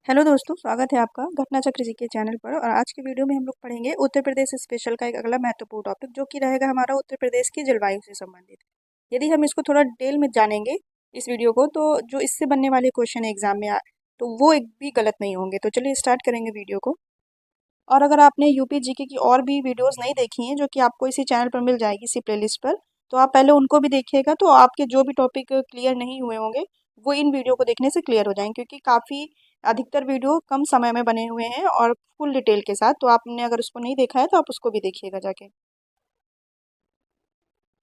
Hello दोस्तों, स्वागत है आपका घटना चक्र जी के चैनल पर। और आज के वीडियो में हम लोग पढ़ेंगे उत्तर प्रदेश स्पेशल का एक अगला महत्वपूर्ण टॉपिक, जो कि रहेगा हमारा उत्तर प्रदेश की जलवायु से संबंधित। यदि हम इसको थोड़ा डिटेल में जानेंगे इस वीडियो को, तो जो इससे बनने वाले क्वेश्चन है एग्जाम में तो वो एक भी गलत नहीं होंगे। तो चलिए स्टार्ट करेंगे वीडियो को। और अगर आपने यूपी जीके की और भी वीडियोस नहीं देखी हैं, जो कि आपको इसी चैनल पर मिल जाएगी इसी प्लेलिस्ट पर, तो आप पहले उनको भी देखिएगा। तो आपके जो भी टॉपिक क्लियर नहीं हुए होंगे वो इन वीडियो को देखने से क्लियर हो जाएंगे, क्योंकि काफ़ी अधिकतर वीडियो कम समय में बने हुए हैं और फुल डिटेल के साथ। तो आपने अगर उसको नहीं देखा है तो आप उसको भी देखिएगा जाके।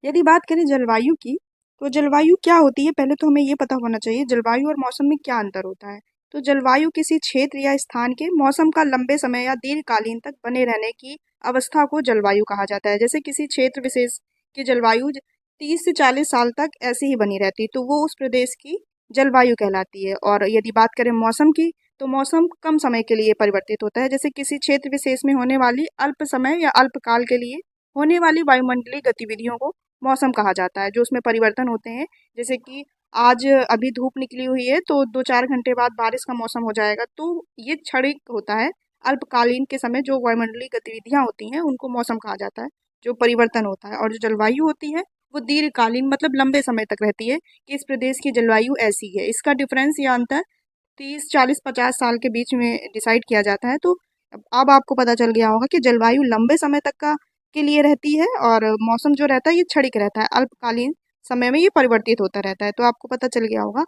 यदि बात करें जलवायु की, तो जलवायु क्या होती है, पहले तो हमें ये पता होना चाहिए जलवायु और मौसम में क्या अंतर होता है। तो जलवायु किसी क्षेत्र या स्थान के मौसम का लंबे समय या दीर्घकालीन तक बने रहने की अवस्था को जलवायु कहा जाता है। जैसे किसी क्षेत्र विशेष की जलवायु 30 से 40 साल तक ऐसी ही बनी रहती, तो वो उस प्रदेश की जलवायु कहलाती है। और यदि बात करें मौसम की, तो मौसम कम समय के लिए परिवर्तित होता है। जैसे किसी क्षेत्र विशेष में होने वाली अल्प समय या अल्पकाल के लिए होने वाली वायुमंडलीय गतिविधियों को मौसम कहा जाता है, जो उसमें परिवर्तन होते हैं। जैसे कि आज अभी धूप निकली हुई है, तो 2-4 घंटे बाद बारिश का मौसम हो जाएगा। तो ये क्षणिक होता है, अल्पकालीन के समय जो वायुमंडलीय गतिविधियां होती हैं उनको मौसम कहा जाता है, जो परिवर्तन होता है। और जो जलवायु होती है वो दीर्घकालीन, मतलब लंबे समय तक रहती है कि इस प्रदेश की जलवायु ऐसी है। इसका डिफरेंस या अंतर 30, 40, 50 साल के बीच में डिसाइड किया जाता है। तो अब आपको पता चल गया होगा कि जलवायु लंबे समय तक का के लिए रहती है, और मौसम जो रहता है ये क्षणिक रहता है, अल्पकालीन समय में ये परिवर्तित होता रहता है। तो आपको पता चल गया होगा।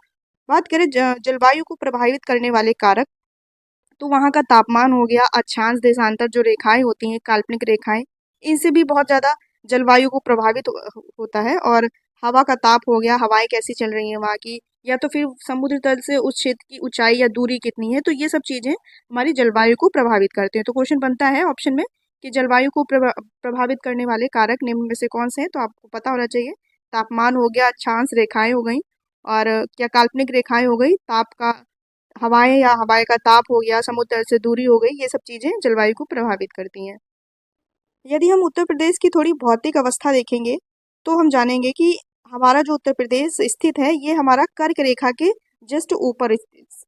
बात करें जलवायु को प्रभावित करने वाले कारक, तो वहाँ का तापमान हो गया, अक्षांश देशांतर जो रेखाएं होती हैं, काल्पनिक रेखाएं, इनसे भी बहुत ज़्यादा जलवायु को प्रभावित होता है। और हवा का ताप हो गया, हवाएं कैसी चल रही हैं वहाँ की, या तो फिर समुद्र तल से उस क्षेत्र की ऊंचाई या दूरी कितनी है, तो ये सब चीज़ें हमारी जलवायु को प्रभावित करते हैं। तो क्वेश्चन बनता है ऑप्शन में कि जलवायु को प्रभावित करने वाले कारक निम्न में से कौन से हैं। तो आपको पता होना चाहिए, तापमान हो गया, अक्षांश रेखाएं हो गई, और क्या काल्पनिक रेखाएं हो गई, ताप का हवाएं या हवाएं का ताप हो गया, समुद्र तल से दूरी हो गई, ये सब चीज़ें जलवायु को प्रभावित करती हैं। यदि हम उत्तर प्रदेश की थोड़ी भौतिक अवस्था देखेंगे, तो हम जानेंगे कि हमारा जो उत्तर प्रदेश स्थित है ये हमारा कर्क रेखा के जस्ट ऊपर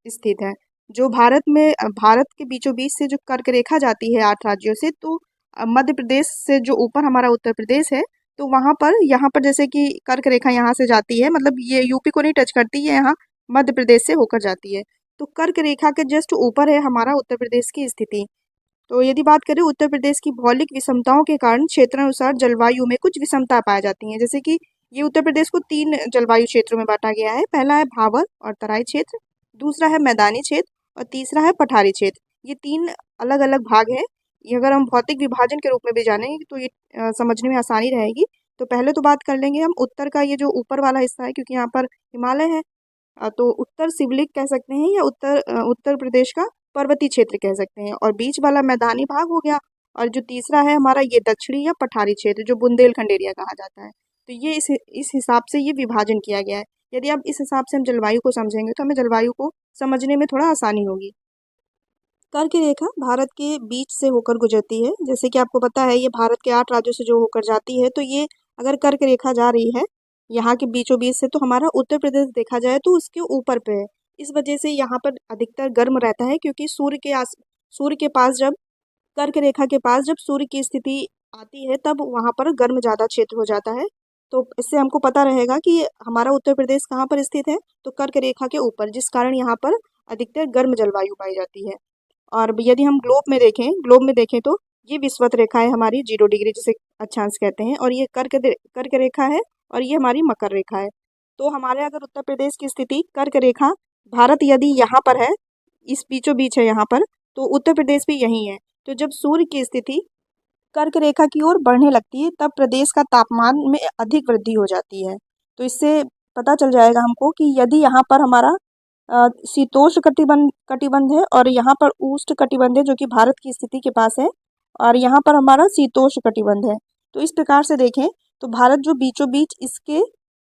स्थित है। जो भारत में भारत के बीचों बीच से जो कर्क रेखा जाती है 8 राज्यों से, तो मध्य प्रदेश से जो ऊपर हमारा उत्तर प्रदेश है, तो वहाँ पर यहाँ पर जैसे कि कर्क रेखा यहाँ से जाती है, मतलब ये यूपी को नहीं टच करती है, यहाँ मध्य प्रदेश से होकर जाती है। तो कर्क रेखा के जस्ट ऊपर है हमारा उत्तर प्रदेश की स्थिति। तो यदि बात करें उत्तर प्रदेश की भौगोलिक विषमताओं के कारण क्षेत्रानुसार जलवायु में कुछ विषमता पाई जाती हैं। जैसे कि ये उत्तर प्रदेश को 3 जलवायु क्षेत्रों में बांटा गया है। पहला है भावर और तराई क्षेत्र, दूसरा है मैदानी क्षेत्र, और तीसरा है पठारी क्षेत्र। ये 3 अलग अलग भाग हैं। ये अगर हम भौतिक विभाजन के रूप में भी जानेंगे तो ये समझने में आसानी रहेगी। तो पहले तो बात कर लेंगे हम उत्तर का, ये जो ऊपर वाला हिस्सा है, क्योंकि यहाँ पर हिमालय है, तो उत्तर शिवलिक कह सकते हैं, या उत्तर प्रदेश का पर्वतीय क्षेत्र कह सकते हैं। और बीच वाला मैदानी भाग हो गया, और जो तीसरा है हमारा ये दक्षिणी या पठारी क्षेत्र, जो बुंदेलखंड एरिया कहा जाता है। तो ये इस हिसाब से ये विभाजन किया गया है। यदि आप इस हिसाब से हम जलवायु को समझेंगे तो हमें जलवायु को समझने में थोड़ा आसानी होगी। कर्क रेखा भारत के बीच से होकर गुजरती है। जैसे कि आपको पता है, ये भारत के 8 राज्यों से जो होकर जाती है, तो ये अगर कर्क रेखा जा रही है यहाँ के बीचों बीच से, तो हमारा उत्तर प्रदेश देखा जाए तो उसके ऊपर पे है। इस वजह से यहाँ पर अधिकतर गर्म रहता है, क्योंकि सूर्य के पास जब कर्क रेखा के पास जब सूर्य की स्थिति आती है, तब वहाँ पर गर्म ज़्यादा क्षेत्र हो जाता है। तो इससे हमको पता रहेगा कि हमारा उत्तर प्रदेश कहाँ पर स्थित है, तो कर्क रेखा के ऊपर, जिस कारण यहाँ पर अधिकतर गर्म जलवायु पाई जाती है। और यदि हम ग्लोब में देखें तो ये विषुवत रेखा है हमारी 0 डिग्री, जिसे अक्षांश कहते हैं, और ये कर्क रेखा है, और ये हमारी मकर रेखा है। तो हमारे अगर उत्तर प्रदेश की स्थिति कर्क रेखा, भारत यदि यहाँ पर है, इस बीचों बीच है यहाँ पर, तो उत्तर प्रदेश भी यही है। तो जब सूर्य की स्थिति कर्क रेखा की ओर बढ़ने लगती है, तब प्रदेश का तापमान में अधिक वृद्धि हो जाती है। तो इससे पता चल जाएगा हमको कि यदि यहाँ पर हमारा शीतोष्ण कटिबंध है, और यहाँ पर उष्ण कटिबंध है, जो कि भारत की स्थिति के पास है, और यहाँ पर हमारा शीतोष्ण कटिबंध है। तो इस प्रकार से देखें तो भारत जो बीचों बीच इसके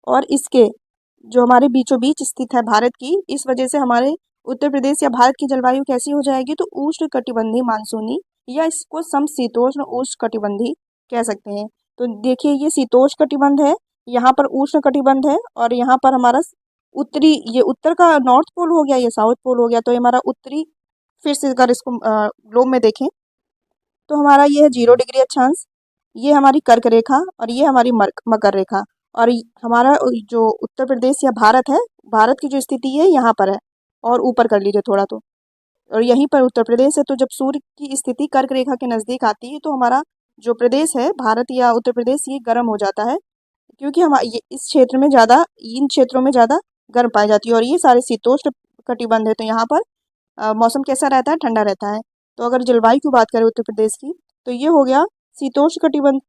और इसके, जो हमारे बीचों बीच स्थित है भारत की, इस वजह से हमारे उत्तर प्रदेश या भारत की जलवायु कैसी हो जाएगी, तो उष्ण कटिबंधी मानसूनी, या इसको समशीतोष्ण उष्ण कटिबंधी कह सकते हैं। तो देखिए, ये शीतोष्ण कटिबंध है, यहाँ पर उष्ण कटिबंध है, और यहाँ पर हमारा उत्तरी, ये उत्तर का नॉर्थ पोल हो गया, ये साउथ पोल हो गया। तो ये हमारा उत्तरी फिर से अगर इसको ग्लोब में देखें तो हमारा ये है 0 डिग्री अक्षांश, ये हमारी कर्क रेखा और ये हमारी मकर रेखा। और हमारा जो उत्तर प्रदेश या भारत है, भारत की जो स्थिति है यहाँ पर है, और ऊपर कर लीजिए थोड़ा तो, और यहीं पर उत्तर प्रदेश है। तो जब सूर्य की स्थिति कर्क रेखा के नज़दीक आती है तो हमारा जो प्रदेश है भारत या उत्तर प्रदेश ये गर्म हो जाता है, क्योंकि हम ये इस क्षेत्र में ज़्यादा, इन क्षेत्रों में ज़्यादा गर्म पाई जाती है। और ये सारे शीतोष्ण कटिबंध है, तो यहाँ पर मौसम कैसा रहता है, ठंडा रहता है। तो अगर जलवायु की बात करें उत्तर प्रदेश की, तो ये हो गया शीतोष्ण कटिबंध,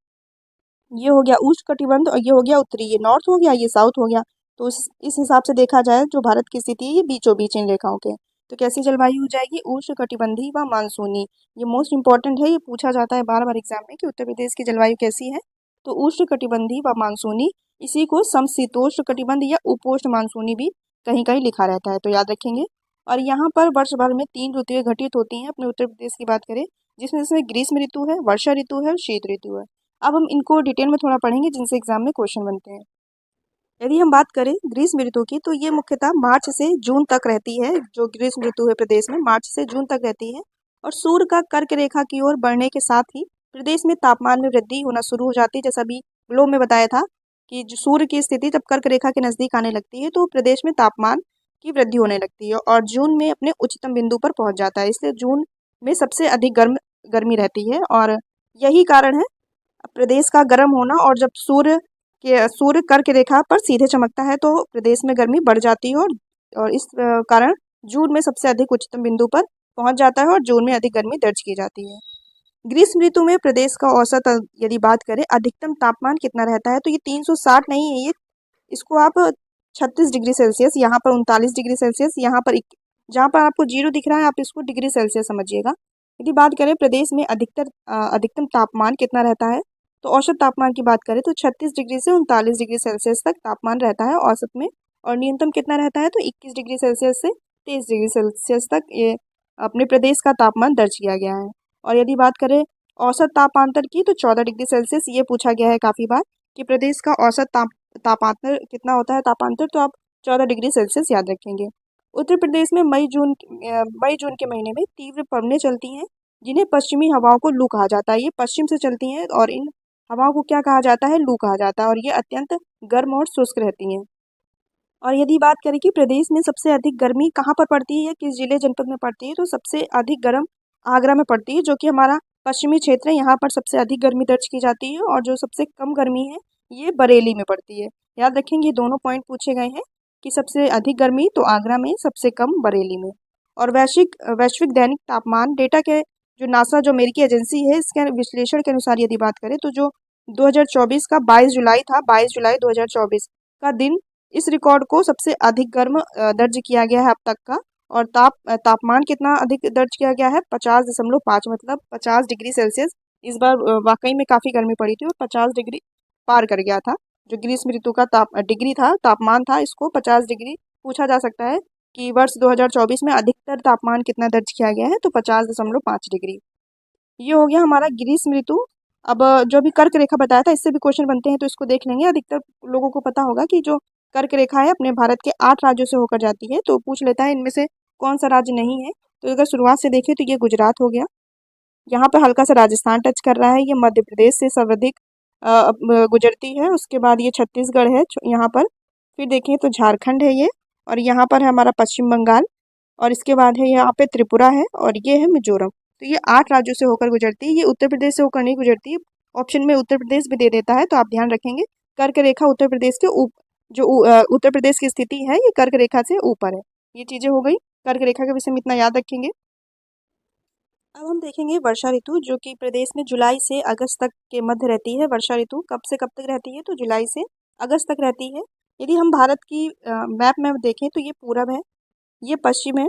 ये हो गया उष्ण कटिबंध, और ये हो गया उत्तरी, ये नॉर्थ हो गया, ये साउथ हो गया। तो इस हिसाब से देखा जाए जो भारत की स्थिति है ये बीचों बीच इन रेखाओं के। तो कैसी जलवायु हो जाएगी, उष्ण कटिबंधी व मानसूनी। ये मोस्ट इंपॉर्टेंट है, ये पूछा जाता है बार बार एग्जाम में कि उत्तर प्रदेश की जलवायु कैसी है। तो उष्ण कटिबंधी व मानसूनी, इसी को समशीतोष्ण कटिबंध या उपोष्ण मानसूनी भी कहीं कहीं लिखा रहता है, तो याद रखेंगे। और यहाँ पर वर्ष भर में 3 ऋतुएं घटित होती हैं अपने उत्तर प्रदेश की बात करें, जिसमें ग्रीष्म ऋतु है, वर्षा ऋतु है और शीत ऋतु है। अब हम इनको डिटेल में थोड़ा पढ़ेंगे जिनसे एग्जाम में क्वेश्चन बनते हैं। यदि हम बात करें ग्रीष्म ऋतु की, तो ये मुख्यतः मार्च से जून तक रहती है। जो ग्रीष्म ऋतु है प्रदेश में मार्च से जून तक रहती है, और सूर्य का कर्क रेखा की ओर बढ़ने के साथ ही प्रदेश में तापमान में वृद्धि होना शुरू हो जाती है। जैसा अभी ग्लोब में बताया था कि जो सूर्य की स्थिति जब कर्क रेखा के नज़दीक आने लगती है तो प्रदेश में तापमान की वृद्धि होने लगती है, और जून में अपने उच्चतम बिंदु पर पहुंच जाता है। इसलिए जून में सबसे अधिक गर्मी रहती है, और यही कारण है प्रदेश का गर्म होना। और जब सूर्य कर्क रेखा पर सीधे चमकता है तो प्रदेश में गर्मी बढ़ जाती है, और इस कारण जून में सबसे अधिक उच्चतम बिंदु पर पहुंच जाता है और जून में अधिक गर्मी दर्ज की जाती है। ग्रीष्म ऋतु में प्रदेश का औसत यदि बात करें अधिकतम तापमान कितना रहता है, तो ये 360 नहीं है, ये इसको आप 36 डिग्री सेल्सियस, यहाँ पर 39 डिग्री सेल्सियस, यहाँ पर जहाँ पर आपको 0 दिख रहा है आप इसको डिग्री सेल्सियस समझिएगा। यदि बात करें प्रदेश में अधिकतम तापमान कितना रहता है, तो औसत तापमान की बात करें तो 36 डिग्री से 39 डिग्री सेल्सियस तक तापमान रहता है औसत में, और न्यूनतम कितना रहता है तो 21 डिग्री सेल्सियस से 23 डिग्री सेल्सियस तक ये अपने प्रदेश का तापमान दर्ज किया गया है। और यदि बात करें औसत तापांतर की, तो 14 डिग्री सेल्सियस ये पूछा गया है काफ़ी बार कि प्रदेश का औसत तापांतर कितना होता है, तापांतर, तो आप 14 डिग्री सेल्सियस याद रखेंगे। उत्तर प्रदेश में मई जून के महीने में तीव्र पवनें चलती हैं, जिन्हें पश्चिमी हवाओं को लू कहा जाता है। ये पश्चिम से चलती हैं और इन हवाओं को क्या कहा जाता है, लू कहा जाता है, और ये अत्यंत गर्म और शुष्क रहती हैं। और यदि बात करें कि प्रदेश में सबसे अधिक गर्मी कहाँ पर पड़ती है या किस जिले जनपद में पड़ती है, तो सबसे अधिक गर्म आगरा में पड़ती है, जो कि हमारा पश्चिमी क्षेत्र है। यहाँ पर सबसे अधिक गर्मी दर्ज की जाती है, और जो सबसे कम गर्मी है ये बरेली में पड़ती है। याद रखेंगे, दोनों पॉइंट पूछे गए हैं कि सबसे अधिक गर्मी तो आगरा में, सबसे कम बरेली में। और वैश्विक दैनिक तापमान डेटा के जो नासा, जो अमेरिकी एजेंसी है, इसके विश्लेषण के अनुसार यदि बात करें तो जो 2024 का 22 जुलाई था, 22 जुलाई 2024 का दिन, इस रिकॉर्ड को सबसे अधिक गर्म दर्ज किया गया है अब तक का। और तापमान कितना अधिक दर्ज किया गया है, 50.5, मतलब 50 डिग्री सेल्सियस। इस बार वाकई में काफ़ी गर्मी पड़ी थी और 50 डिग्री पार कर गया था। जो ग्रीष्म ऋतु का तापमान था, इसको 50 डिग्री पूछा जा सकता है कि वर्ष 2024 में अधिकतर तापमान कितना दर्ज किया गया है, तो 50.5 डिग्री। ये हो गया हमारा ग्रीष्म ऋतु। अब जो भी कर्क रेखा बताया था, इससे भी क्वेश्चन बनते हैं, तो इसको देख लेंगे। अधिकतर लोगों को पता होगा कि जो कर्क रेखा है अपने भारत के 8 राज्यों से होकर जाती है, तो पूछ लेता है इनमें से कौन सा राज्य नहीं है। तो अगर शुरुआत से देखें तो ये गुजरात हो गया, यहाँ पर हल्का सा राजस्थान टच कर रहा है, ये मध्य प्रदेश से सर्वाधिक गुजरती है। उसके बाद ये छत्तीसगढ़ है यहाँ पर, फिर देखें तो झारखंड है ये, और यहाँ पर है हमारा पश्चिम बंगाल, और इसके बाद है यहाँ पे त्रिपुरा है, और ये है मिजोरम। तो ये 8 राज्यों से होकर गुजरती है, ये उत्तर प्रदेश से होकर नहीं गुजरती है। ऑप्शन में उत्तर प्रदेश भी दे देता है, तो आप ध्यान रखेंगे कर्क रेखा उत्तर प्रदेश के उत्तर प्रदेश की स्थिति है ये कर्क रेखा से ऊपर है। ये चीज़ें हो गई कर्क रेखा के विषय में, इतना याद रखेंगे। अब हम देखेंगे वर्षा ऋतु, जो कि प्रदेश में जुलाई से अगस्त तक के मध्य रहती है। वर्षा ऋतु कब से कब तक रहती है, तो जुलाई से अगस्त तक रहती है। यदि हम भारत की मैप में देखें तो ये पूरब है, ये पश्चिम है,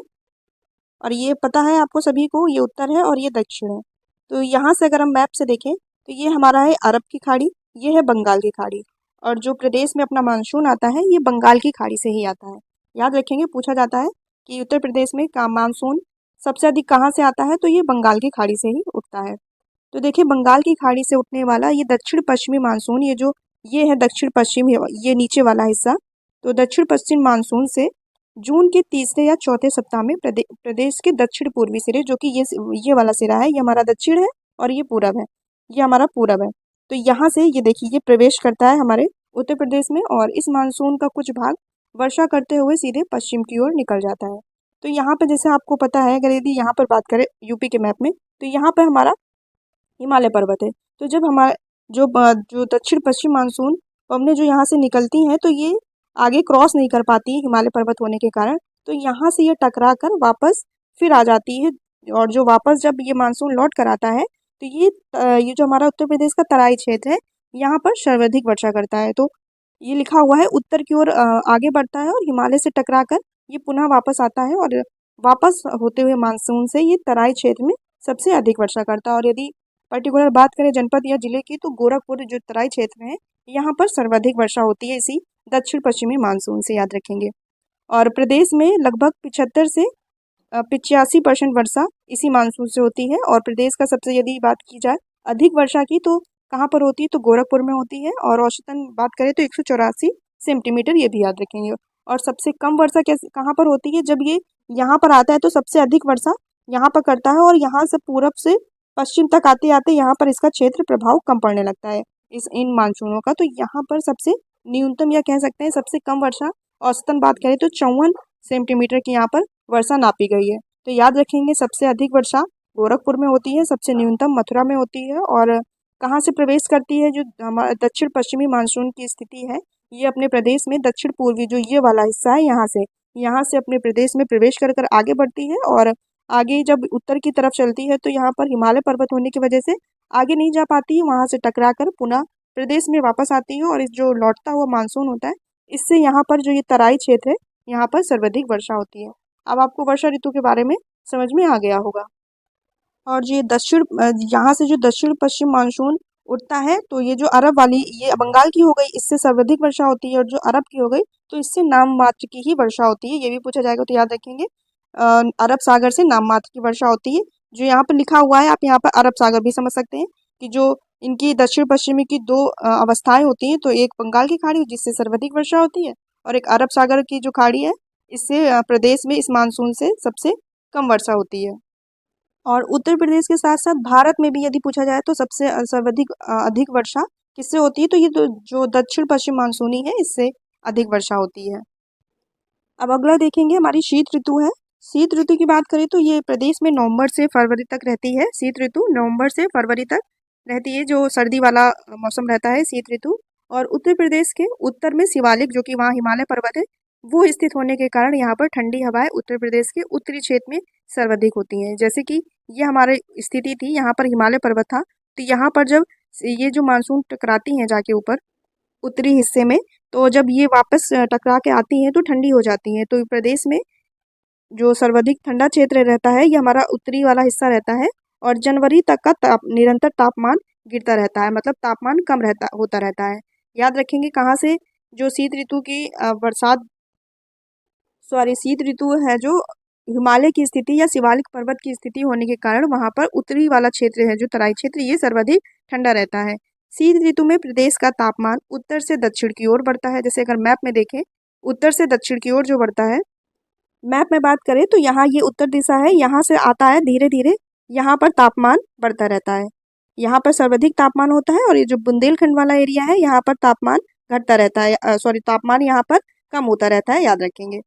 और ये पता है आपको सभी को, ये उत्तर है और ये दक्षिण है। तो यहाँ से अगर हम मैप से देखें तो ये हमारा है अरब की खाड़ी, ये है बंगाल की खाड़ी, और जो प्रदेश में अपना मानसून आता है ये बंगाल की खाड़ी से ही आता है। याद रखेंगे, पूछा जाता है कि उत्तर प्रदेश में का मानसून सबसे अधिक कहाँ से आता है, तो ये बंगाल की खाड़ी से ही उठता है। तो देखिए, बंगाल की खाड़ी से उठने वाला ये दक्षिण पश्चिमी मानसून, ये है दक्षिण पश्चिम, ये नीचे वाला हिस्सा, तो दक्षिण पश्चिम मानसून से जून के तीसरे या चौथे सप्ताह में प्रदेश के दक्षिण पूर्वी सिरे, जो कि ये वाला सिरा है, ये हमारा दक्षिण है और ये पूरब है, ये हमारा पूरब है। तो यहाँ से ये देखिए ये प्रवेश करता है हमारे उत्तर प्रदेश में, और इस मानसून का कुछ भाग वर्षा करते हुए सीधे पश्चिम की ओर निकल जाता है। तो यहाँ पे जैसे आपको पता है, अगर यदि यहाँ पर बात करें यूपी के मैप में, तो यहाँ पर हमारा हिमालय पर्वत है। तो जब हमारा जो दक्षिण पश्चिम मानसून पवनें जो यहाँ से निकलती हैं, तो ये आगे क्रॉस नहीं कर पाती है हिमालय पर्वत होने के कारण। तो यहाँ से ये टकरा कर वापस फिर आ जाती है, और जो वापस जब ये मानसून लौट कर आता है, तो ये जो हमारा उत्तर प्रदेश का तराई क्षेत्र है, यहाँ पर सर्वाधिक वर्षा करता है। तो ये लिखा हुआ है उत्तर की ओर आगे बढ़ता है और हिमालय से टकरा कर ये पुनः वापस आता है, और वापस होते हुए मानसून से ये तराई क्षेत्र में सबसे अधिक वर्षा करता है। और यदि पर्टिकुलर बात करें जनपद या जिले की, तो गोरखपुर जो तराई क्षेत्र है, यहाँ पर सर्वाधिक वर्षा होती है इसी दक्षिण पश्चिमी मानसून से, याद रखेंगे। और प्रदेश में लगभग 75 से 85% वर्षा इसी मानसून से होती है। और प्रदेश का सबसे यदि बात की जाए अधिक वर्षा की, तो कहाँ पर होती है, तो गोरखपुर में होती है, और औसतन बात करें तो 184 सेंटीमीटर, ये भी याद रखेंगे। और सबसे कम वर्षा कैसे कहाँ पर होती है, जब ये यहाँ पर आता है तो सबसे अधिक वर्षा यहाँ पर करता है, और यहाँ से पूरब से पश्चिम तक आते आते यहाँ पर इसका क्षेत्र प्रभाव कम पड़ने लगता है इन मानसूनों का। तो यहाँ पर सबसे न्यूनतम या कह सकते हैं सबसे कम वर्षा औसतन बात करें तो 54 सेंटीमीटर की यहाँ पर वर्षा नापी गई है। तो याद रखेंगे सबसे अधिक वर्षा गोरखपुर में होती है, सबसे न्यूनतम मथुरा में होती है। और कहाँ से प्रवेश करती है, जो हमारा दक्षिण पश्चिमी मानसून की स्थिति है, ये अपने प्रदेश में दक्षिण पूर्वी जो ये वाला हिस्सा है, यहाँ से अपने प्रदेश में प्रवेश कर कर आगे बढ़ती है, और आगे जब उत्तर की तरफ चलती है तो यहाँ पर हिमालय पर्वत होने की वजह से आगे नहीं जा पाती है, वहाँ से टकरा कर पुनः प्रदेश में वापस आती है। और इस जो लौटता हुआ मानसून होता है, इससे यहाँ पर जो ये तराई क्षेत्र है, यहाँ पर सर्वाधिक वर्षा होती है। अब आपको वर्षा ऋतु के बारे में समझ में आ गया होगा। और ये यहाँ से जो दक्षिण पश्चिम मानसून उठता है, तो ये जो अरब वाली, ये बंगाल की हो गई, इससे सर्वाधिक वर्षा होती है, और जो अरब की हो गई तो इससे नाम मात्र की ही वर्षा होती है। ये भी पूछा जाएगा तो याद रखेंगे, अरब सागर से नाम मात्र की वर्षा होती है। जो यहाँ पर लिखा हुआ है, आप यहाँ पर अरब सागर भी समझ सकते हैं कि जो इनकी दक्षिण पश्चिमी की दो अवस्थाएं होती हैं, तो एक बंगाल की खाड़ी जिससे सर्वाधिक वर्षा होती है, और एक अरब सागर की जो खाड़ी है, इससे प्रदेश में इस मानसून से सबसे कम वर्षा होती है। और उत्तर प्रदेश के साथ साथ भारत में भी यदि पूछा जाए तो सबसे सर्वाधिक अधिक वर्षा किससे होती है, तो ये जो दक्षिण पश्चिम मानसूनी है, इससे अधिक वर्षा होती है। अब अगला देखेंगे हमारी शीत ऋतु है। शीत ऋतु की बात करें तो ये प्रदेश में नवंबर से फरवरी तक रहती है। शीत ऋतु नवंबर से फरवरी तक रहती है, जो सर्दी वाला मौसम रहता है शीत ऋतु। और उत्तर प्रदेश के उत्तर में शिवालिक, जो कि वहाँ हिमालय पर्वत है, वो स्थित होने के कारण यहाँ पर ठंडी हवाएं उत्तर प्रदेश के उत्तरी क्षेत्र में सर्वाधिक होती हैं। जैसे कि ये हमारे स्थिति थी, यहाँ पर हिमालय पर्वत था, तो यहाँ पर जब ये जो मानसून टकराती हैं जाके ऊपर उत्तरी हिस्से में, तो जब ये वापस टकरा के आती हैं तो ठंडी हो जाती हैं। तो प्रदेश में जो सर्वाधिक ठंडा क्षेत्र रहता है, ये हमारा उत्तरी वाला हिस्सा रहता है, और जनवरी तक का निरंतर तापमान गिरता रहता है, मतलब तापमान कम होता रहता है। याद रखेंगे कहाँ से जो शीत ऋतु की शीत ऋतु है, जो हिमालय की स्थिति या शिवालिक पर्वत की स्थिति होने के कारण वहाँ पर उत्तरी वाला क्षेत्र है, जो तराई क्षेत्र, ये सर्वाधिक ठंडा रहता है। शीत ऋतु में प्रदेश का तापमान उत्तर से दक्षिण की ओर बढ़ता है। जैसे अगर मैप में देखें, उत्तर से दक्षिण की ओर जो बढ़ता है, मैप में बात करें तो यहाँ ये उत्तर दिशा है, यहाँ से आता है धीरे धीरे, यहाँ पर तापमान बढ़ता रहता है, यहाँ पर सर्वाधिक तापमान होता है। और ये जो बुंदेलखंड वाला एरिया है, यहाँ पर तापमान घटता रहता है, तापमान यहाँ पर कम होता रहता है, याद रखेंगे।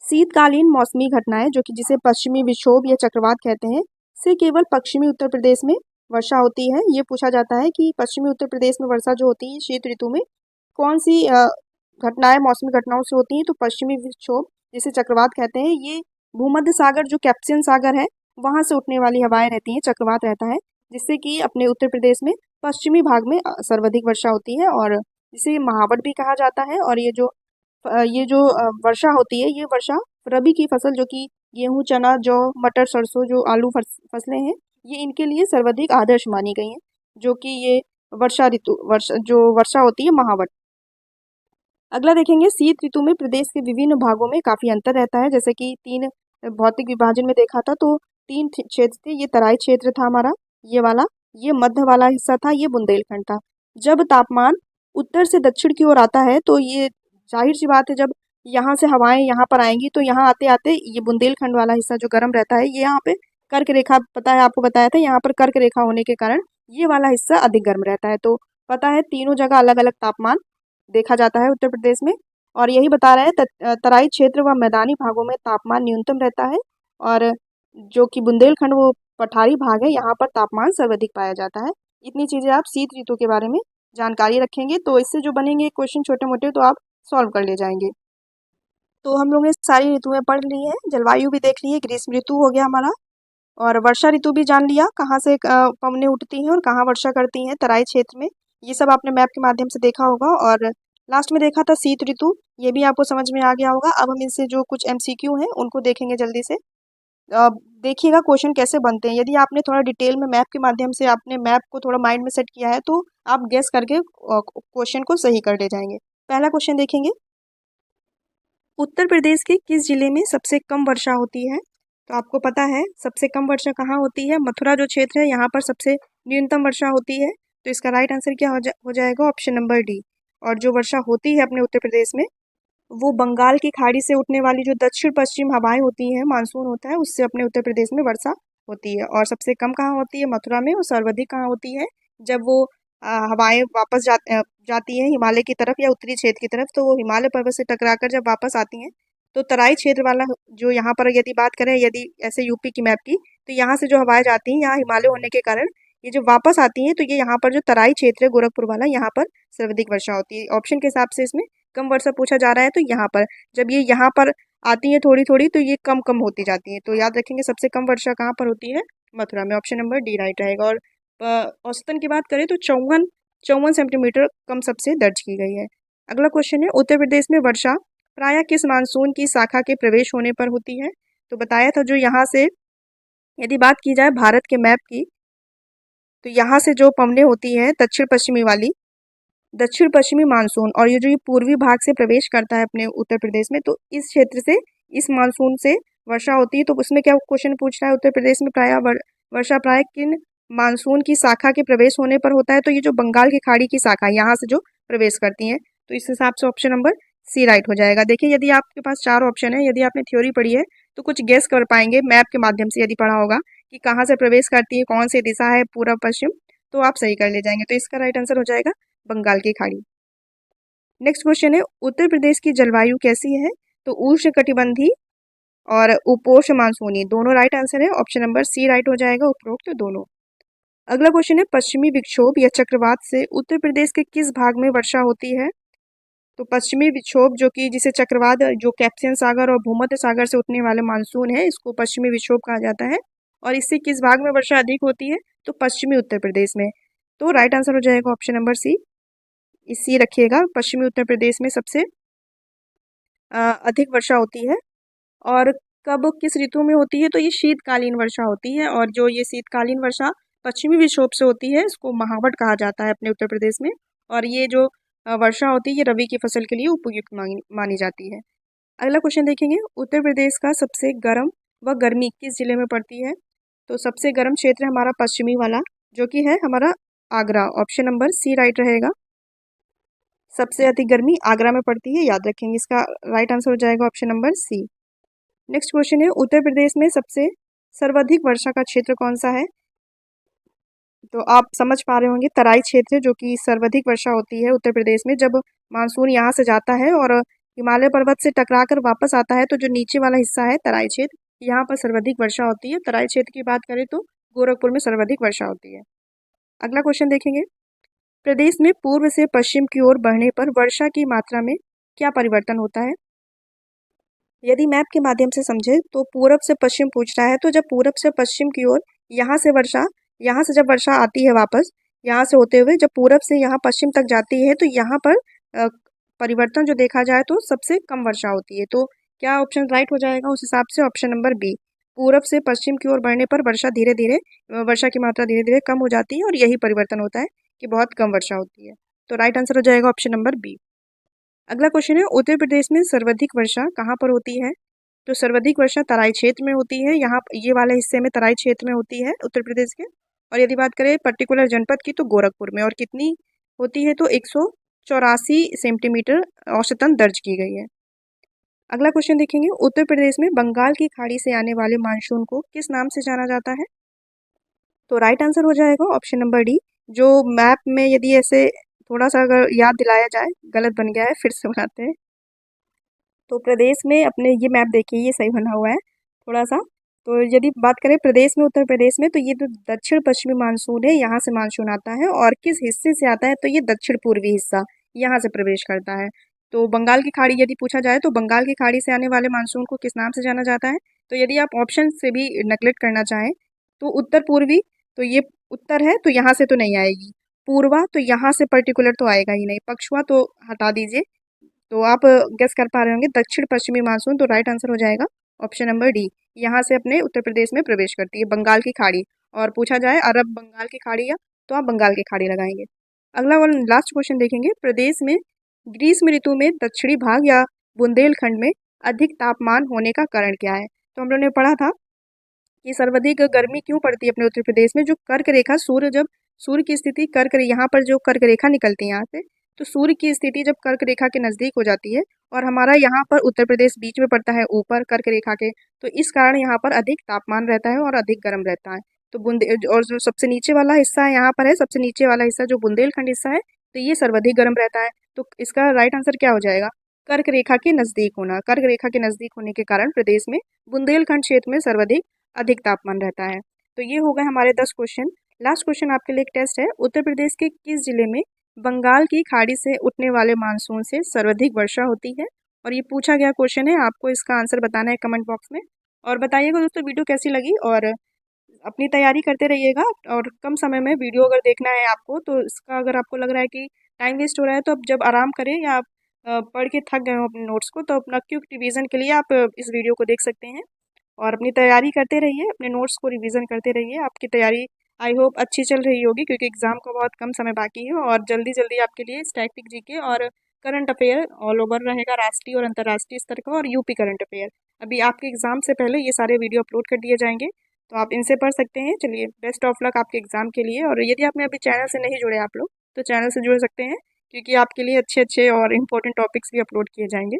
शीतकालीन मौसमी घटनाएं, जो कि जिसे पश्चिमी विक्षोभ या चक्रवात कहते हैं, से केवल पश्चिमी उत्तर प्रदेश में वर्षा होती है। ये पूछा जाता है कि पश्चिमी उत्तर प्रदेश में वर्षा जो होती है शीत ऋतु में, कौन सी घटनाएं मौसमी घटनाओं से होती हैं, तो पश्चिमी विक्षोभ जिसे चक्रवात कहते हैं, ये भूमध्य सागर जो कैप्सियन सागर है, वहाँ से उठने वाली हवाएं रहती हैं, चक्रवात रहता है, जिससे कि अपने उत्तर प्रदेश में पश्चिमी भाग में सर्वाधिक वर्षा होती है, और जिसे महावट भी कहा जाता है। और ये जो वर्षा होती है, ये वर्षा रबी की फसल, जो कि गेहूं, चना, जौ, मटर, सरसों, जो आलू फसलें हैं, ये इनके लिए सर्वाधिक आदर्श मानी गई हैं, जो कि ये वर्षा होती है महावट। अगला देखेंगे, शीत ऋतु में प्रदेश के विभिन्न भागों में काफ़ी अंतर रहता है। जैसे कि 3 भौतिक विभाजन में देखा था, तो 3 क्षेत्र थे। ये तराई क्षेत्र था हमारा, ये वाला, ये मध्य वाला हिस्सा था, ये बुंदेलखंड था। जब तापमान उत्तर से दक्षिण की ओर आता है, तो ये जाहिर सी बात है, जब यहाँ से हवाएं यहाँ पर आएंगी तो यहाँ आते आते ये बुंदेलखंड वाला हिस्सा जो गर्म रहता है ये यहाँ पे कर्क रेखा, पता है आपको, बताया था यहाँ पर कर्क रेखा होने के कारण ये वाला हिस्सा अधिक गर्म रहता है। तो पता है तीनों जगह अलग अलग तापमान देखा जाता है उत्तर प्रदेश में। और यही बता रहे हैं तराई क्षेत्र व मैदानी भागों में तापमान न्यूनतम रहता है, और जो कि बुंदेलखंड वो पठारी भाग है यहाँ पर तापमान सर्वाधिक पाया जाता है। इतनी चीज़ें आप शीत ऋतु के बारे में जानकारी रखेंगे तो इससे जो बनेंगे क्वेश्चन छोटे मोटे तो आप सॉल्व कर ले जाएंगे। तो हम लोग ने सारी ऋतुएं पढ़ ली हैं, जलवायु भी देख ली है, ग्रीष्म ऋतु हो गया हमारा, और वर्षा ऋतु भी जान लिया कहाँ से पवनें उठती हैं और कहाँ वर्षा करती हैं तराई क्षेत्र में। ये सब आपने मैप के माध्यम से देखा होगा। और लास्ट में देखा था शीत ऋतु, ये भी आपको समझ में आ गया होगा। अब हम इनसे जो कुछ एमसीक्यू हैं उनको देखेंगे जल्दी से। देखिएगा क्वेश्चन कैसे बनते हैं। यदि आपने थोड़ा डिटेल में मैप के माध्यम से आपने मैप को थोड़ा माइंड में सेट किया है तो आप गेस करके क्वेश्चन को सही कर ले जाएंगे। पहला क्वेश्चन देखेंगे, उत्तर प्रदेश के किस जिले में सबसे कम वर्षा होती है? तो आपको पता है सबसे कम वर्षा कहाँ होती है? मथुरा जो क्षेत्र है यहाँ पर सबसे न्यूनतम वर्षा होती है। तो इसका राइट आंसर क्या हो जाएगा? Option number D. और जो वर्षा होती है अपने उत्तर प्रदेश में वो बंगाल की खाड़ी से उठने वाली जो दक्षिण पश्चिम हवाएं होती हैं, मानसून होता है, उससे अपने उत्तर प्रदेश में वर्षा होती है। और सबसे कम कहाँ होती है? मथुरा में। और सर्वाधिक कहाँ होती है? जब वो हवाएं वापस जाती हैं हिमालय की तरफ या उत्तरी क्षेत्र की तरफ, तो वो हिमालय पर्वत से टकराकर जब वापस आती हैं तो तराई क्षेत्र वाला जो यहाँ पर यदि बात करें, यदि ऐसे यूपी की मैप की, तो यहाँ से जो हवाएं जाती हैं यहाँ हिमालय होने के कारण ये जो वापस आती हैं तो ये यहाँ पर जो तराई क्षेत्र है गोरखपुर वाला, यहाँ पर सर्वाधिक वर्षा होती है। ऑप्शन के हिसाब से इसमें कम वर्षा पूछा जा रहा है तो यहाँ पर जब ये यहाँ पर आती है थोड़ी थोड़ी तो ये कम कम होती जाती है। तो याद रखेंगे सबसे कम वर्षा कहाँ पर होती है? मथुरा में। ऑप्शन नंबर डी राइट रहेगा। और औसतन की बात करें तो 54 सेंटीमीटर कम सबसे दर्ज की गई है। अगला क्वेश्चन है, उत्तर प्रदेश में वर्षा प्रायः किस मानसून की शाखा के प्रवेश होने पर होती है? तो बताया था जो यहाँ से यदि बात की जाए भारत के मैप की, तो यहाँ से जो पवनें होती है दक्षिण पश्चिमी वाली, दक्षिण पश्चिमी मानसून, और ये जो ये पूर्वी भाग से प्रवेश करता है अपने उत्तर प्रदेश में, तो इस क्षेत्र से इस मानसून से वर्षा होती है। तो उसमें क्या क्वेश्चन पूछ रहा है? उत्तर प्रदेश में प्रायः वर्षा प्रायः किन मानसून की शाखा के प्रवेश होने पर होता है? तो ये जो बंगाल की खाड़ी की शाखा यहाँ से जो प्रवेश करती हैं, तो इस हिसाब से ऑप्शन नंबर सी राइट हो जाएगा। देखिए यदि आपके पास चार ऑप्शन है, यदि आपने थ्योरी पढ़ी है तो कुछ गेस कर पाएंगे मैप के माध्यम से, यदि पढ़ा होगा कि कहाँ से प्रवेश करती है, कौन सी दिशा है, पूर्व पश्चिम, तो आप सही कर ले जाएंगे। तो इसका राइट आंसर हो जाएगा बंगाल की खाड़ी। नेक्स्ट क्वेश्चन है, उत्तर प्रदेश की जलवायु कैसी है? तो उष्णकटिबंधीय और उपोष्ण मानसूनी, दोनों राइट आंसर है। ऑप्शन नंबर सी राइट हो जाएगा, उपरोक्त दोनों। अगला क्वेश्चन है, पश्चिमी विक्षोभ या चक्रवात से उत्तर प्रदेश के किस भाग में वर्षा होती है? तो पश्चिमी विक्षोभ जो कि जिसे चक्रवात, जो कैस्पियन सागर और भूमध्य सागर से उठने वाले मानसून है, इसको पश्चिमी विक्षोभ कहा जाता है। और इससे किस भाग में वर्षा अधिक होती है? तो पश्चिमी उत्तर प्रदेश में। तो राइट आंसर हो जाएगा ऑप्शन नंबर सी। इसी रखिएगा, पश्चिमी उत्तर प्रदेश में सबसे अधिक वर्षा होती है। और कब किस ऋतु में होती है? तो ये शीतकालीन वर्षा होती है। और जो ये शीतकालीन वर्षा पश्चिमी विक्षोभ से होती है इसको महावट कहा जाता है अपने उत्तर प्रदेश में। और ये जो वर्षा होती है ये रबी की फसल के लिए उपयुक्त मानी जाती है। अगला क्वेश्चन देखेंगे, उत्तर प्रदेश का सबसे गर्म व गर्मी किस जिले में पड़ती है? तो सबसे गर्म क्षेत्र हमारा पश्चिमी वाला जो कि है हमारा Agra. Option number C right रहेगा। सबसे अधिक गर्मी आगरा में पड़ती है, याद रखेंगे। इसका राइट आंसर हो जाएगा option number C. Next question है, उत्तर प्रदेश में सबसे सर्वाधिक वर्षा का क्षेत्र कौन सा है? तो आप समझ पा रहे होंगे तराई क्षेत्र जो कि सर्वाधिक वर्षा होती है उत्तर प्रदेश में। जब मानसून यहाँ से जाता है और हिमालय पर्वत से टकराकर वापस आता है तो जो नीचे वाला हिस्सा है तराई क्षेत्र, यहाँ पर सर्वाधिक वर्षा होती है। तराई क्षेत्र की बात करें तो गोरखपुर में सर्वाधिक वर्षा होती है। अगला क्वेश्चन देखेंगे, प्रदेश में पूर्व से पश्चिम की ओर बढ़ने पर वर्षा की मात्रा में क्या परिवर्तन होता है? यदि मैप के माध्यम से समझे तो पूरब से पश्चिम पूछ रहा है, तो जब पूरब से पश्चिम की ओर यहाँ से जब वर्षा आती है वापस, यहाँ से होते हुए जब पूरब से यहाँ पश्चिम तक जाती है तो यहाँ पर परिवर्तन जो देखा जाए तो सबसे कम वर्षा होती है। तो क्या ऑप्शन राइट हो जाएगा उस हिसाब से? Option number B. पूरब से पश्चिम की ओर बढ़ने पर वर्षा की मात्रा धीरे धीरे कम हो जाती है और यही परिवर्तन होता है कि बहुत कम वर्षा होती है। तो राइट आंसर हो जाएगा ऑप्शन नंबर बी। अगला क्वेश्चन है, उत्तर प्रदेश में सर्वाधिक वर्षा कहाँ पर होती है? तो सर्वाधिक वर्षा तराई क्षेत्र में होती है। यहाँ ये वाले हिस्से में तराई क्षेत्र में होती है उत्तर प्रदेश के। और यदि बात करें पर्टिकुलर जनपद की तो गोरखपुर में। और कितनी होती है? तो 184 सेंटीमीटर औसतन दर्ज की गई है। अगला क्वेश्चन देखेंगे, उत्तर प्रदेश में बंगाल की खाड़ी से आने वाले मानसून को किस नाम से जाना जाता है? तो राइट आंसर हो जाएगा ऑप्शन नंबर डी। जो मैप में यदि ऐसे थोड़ा सा अगर याद दिलाया जाए, गलत बन गया है, फिर से बनाते हैं। तो प्रदेश में अपने ये मैप देखिए, ये सही बना हुआ है थोड़ा सा। तो यदि बात करें प्रदेश में, उत्तर प्रदेश में, तो ये जो दक्षिण पश्चिमी मानसून है, यहाँ से मानसून आता है। और किस हिस्से से आता है? तो ये दक्षिण पूर्वी हिस्सा, यहाँ से प्रवेश करता है। तो बंगाल की खाड़ी यदि पूछा जाए, तो बंगाल की खाड़ी से आने वाले मानसून को किस नाम से जाना जाता है? तो यदि आप ऑप्शन से भी नेगलेक्ट करना चाहें, तो उत्तर पूर्वी, तो ये उत्तर है, तो यहाँ से तो नहीं आएगी। पूर्वा, तो यहाँ से पर्टिकुलर तो आएगा ही नहीं। पक्षवा तो हटा दीजिए। तो आप गेस कर पा रहे होंगे, दक्षिण पश्चिमी मानसून, तो राइट आंसर हो जाएगा ऑप्शन नंबर डी। यहाँ से अपने उत्तर प्रदेश में प्रवेश करती है बंगाल की खाड़ी। और पूछा जाए अरब बंगाल की खाड़ी या, तो आप बंगाल की खाड़ी लगाएंगे। अगला वन लास्ट क्वेश्चन देखेंगे, प्रदेश में ग्रीष्म ऋतु में दक्षिणी भाग या बुंदेलखंड में अधिक तापमान होने का कारण क्या है? तो हम लोगों ने पढ़ा था कि सर्वाधिक गर्मी क्यों पड़ती है अपने उत्तर प्रदेश में। जो कर्क रेखा, सूर्य जब, सूर्य की स्थिति कर्क, यहाँ पर जो कर्क रेखा निकलती है यहाँ से, तो सूर्य की स्थिति जब कर्क रेखा के नज़दीक हो जाती है, और हमारा यहाँ पर उत्तर प्रदेश बीच में पड़ता है ऊपर कर्क रेखा के, तो इस कारण यहाँ पर अधिक तापमान रहता है और अधिक गर्म रहता है। तो और जो सबसे नीचे वाला हिस्सा है यहाँ पर है, सबसे नीचे वाला हिस्सा जो बुंदेलखंड हिस्सा है, तो ये सर्वाधिक गर्म रहता है। तो इसका राइट आंसर क्या हो जाएगा? कर्क रेखा के नज़दीक होना। कर्क रेखा के नज़दीक होने के कारण प्रदेश में बुंदेलखंड क्षेत्र में सर्वाधिक अधिक तापमान रहता है। तो ये हो गए हमारे 10 क्वेश्चन। लास्ट क्वेश्चन आपके लिए एक टेस्ट है, उत्तर प्रदेश के किस जिले में बंगाल की खाड़ी से उठने वाले मानसून से सर्वाधिक वर्षा होती है? और ये पूछा गया क्वेश्चन है, आपको इसका आंसर बताना है कमेंट बॉक्स में। और बताइएगा दोस्तों वीडियो कैसी लगी, और अपनी तैयारी करते रहिएगा। और कम समय में वीडियो अगर देखना है आपको, तो इसका अगर आपको लग रहा है कि टाइम वेस्ट हो रहा है, तो आप जब आराम करें या आप पढ़ के थक गए हो अपने नोट्स को, तो अपना क्विक रिवीजन के लिए आप इस वीडियो को देख सकते हैं। और अपनी तैयारी करते रहिए, अपने नोट्स को रिवीजन करते रहिए। आपकी तैयारी आई होप अच्छी चल रही होगी, क्योंकि एग्ज़ाम का बहुत कम समय बाकी है। और जल्दी जल्दी आपके लिए स्टैटिक जीके और करंट अफेयर ऑल ओवर रहेगा, राष्ट्रीय और अंतर्राष्ट्रीय स्तर का, और यूपी करंट अफेयर। अभी आपके एग्ज़ाम से पहले ये सारे वीडियो अपलोड कर दिए जाएंगे, तो आप इनसे पढ़ सकते हैं। चलिए, बेस्ट ऑफ लक आपके एग्ज़ाम के लिए। और यदि आपने अभी चैनल से नहीं जुड़े आप लोग, तो चैनल से जुड़ सकते हैं, क्योंकि आपके लिए अच्छे अच्छे और इम्पोर्टेंट टॉपिक्स भी अपलोड किए जाएंगे।